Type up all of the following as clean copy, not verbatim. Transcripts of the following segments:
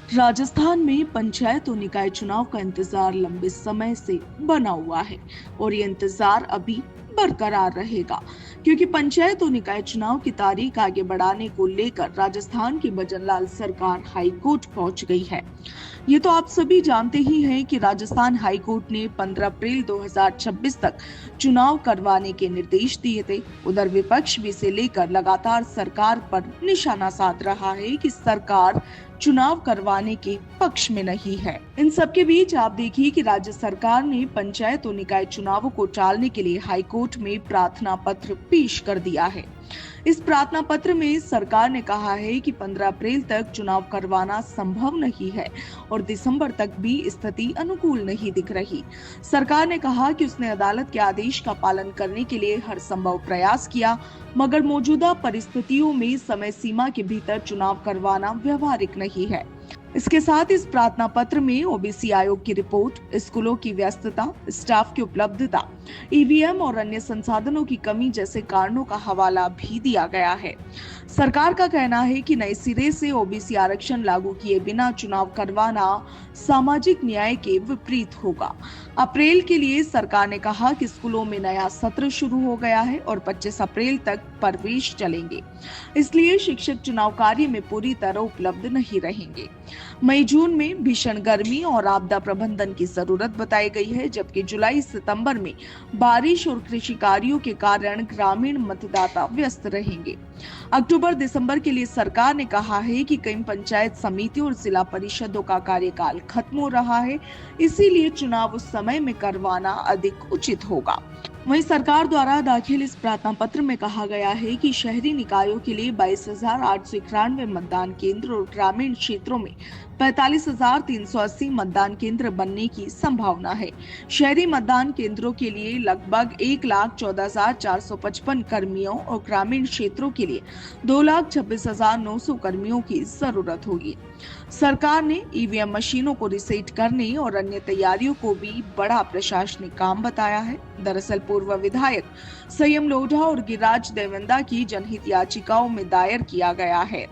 राजस्थान में पंचायत और निकाय चुनाव का इंतजार लंबे समय से बना हुआ है और ये इंतजार अभी बरकरार रहेगा क्योंकि पंचायत और निकाय चुनाव की तारीख आगे बढ़ाने को लेकर राजस्थान की भजनलाल सरकार हाई कोर्ट पहुंच गई है। ये तो आप सभी जानते ही हैं कि राजस्थान हाई कोर्ट ने 15 अप्रैल 2026 तक चुनाव करवाने के निर्देश दिए थे। उधर विपक्ष भी इसे लेकर लगातार सरकार पर निशाना साध रहा है कि सरकार चुनाव करवाने के पक्ष में नहीं है। इन सबके बीच आप देखिए कि राज्य सरकार ने पंचायत और निकाय चुनावों को टालने के लिए हाई कोर्ट में प्रार्थना पत्र पेश कर दिया है। इस प्रार्थना पत्र में सरकार ने कहा है कि 15 अप्रैल तक चुनाव करवाना संभव नहीं है और दिसंबर तक भी स्थिति अनुकूल नहीं दिख रही। सरकार ने कहा कि उसने अदालत के आदेश का पालन करने के लिए हर संभव प्रयास किया, मगर मौजूदा परिस्थितियों में समय सीमा के भीतर चुनाव करवाना व्यवहारिक नहीं है। इसके साथ इस प्रार्थना पत्र में ओबीसी आयोग की रिपोर्ट, स्कूलों की व्यस्तता, स्टाफ की उपलब्धता, ईवीएम और अन्य संसाधनों की कमी जैसे कारणों का हवाला भी दिया गया है। सरकार का कहना है कि नए सिरे से ओबीसी आरक्षण लागू किए बिना चुनाव करवाना सामाजिक न्याय के विपरीत होगा। अप्रैल के लिए सरकार ने कहा कि स्कूलों में नया सत्र शुरू हो गया है और 25 अप्रैल तक प्रवेश चलेंगे, इसलिए शिक्षक चुनाव कार्य में पूरी तरह उपलब्ध नहीं रहेंगे। मई जून में भीषण गर्मी और आपदा प्रबंधन की जरूरत बताई गई है, जबकि जुलाई सितंबर में बारिश और कृषि कार्यों के कारण ग्रामीण मतदाता व्यस्त रहेंगे। अक्टूबर दिसंबर के लिए सरकार ने कहा है कि कई पंचायत समितियों और जिला परिषदों का कार्यकाल खत्म हो रहा है, इसीलिए चुनाव उस समय में करवाना अधिक उचित होगा। वहीं सरकार द्वारा दाखिल इस प्रार्थना पत्र में कहा गया है कि शहरी निकायों के लिए 22,891 मतदान केंद्र और ग्रामीण क्षेत्रों में 45,380 मतदान केंद्र बनने की संभावना है। शहरी मतदान केंद्रों के लिए लगभग 1,14,455 कर्मियों और ग्रामीण क्षेत्रों के लिए 2,26,900 कर्मियों की जरूरत होगी। सरकार ने ईवीएम मशीनों को रिसेट करने और अन्य तैयारियों को भी बड़ा प्रशासनिक काम बताया है। दरअसल पूर्व विधायक संयम लोढ़ा और गिरिराज देवंदा की जनहित याचिकाओं में दायर किया गया है।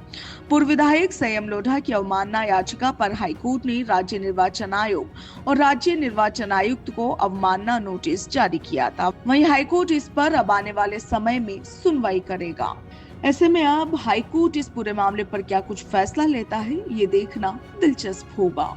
पूर्व विधायक संयम लोढ़ा की अवमानना याचिका पर हाईकोर्ट ने राज्य निर्वाचन आयोग और राज्य निर्वाचन आयुक्त को अवमानना नोटिस जारी किया था। वहीं हाईकोर्ट इस पर अब आने वाले समय में सुनवाई करेगा। ऐसे में अब हाईकोर्ट इस पूरे मामले पर क्या कुछ फैसला लेता है, ये देखना दिलचस्प होगा।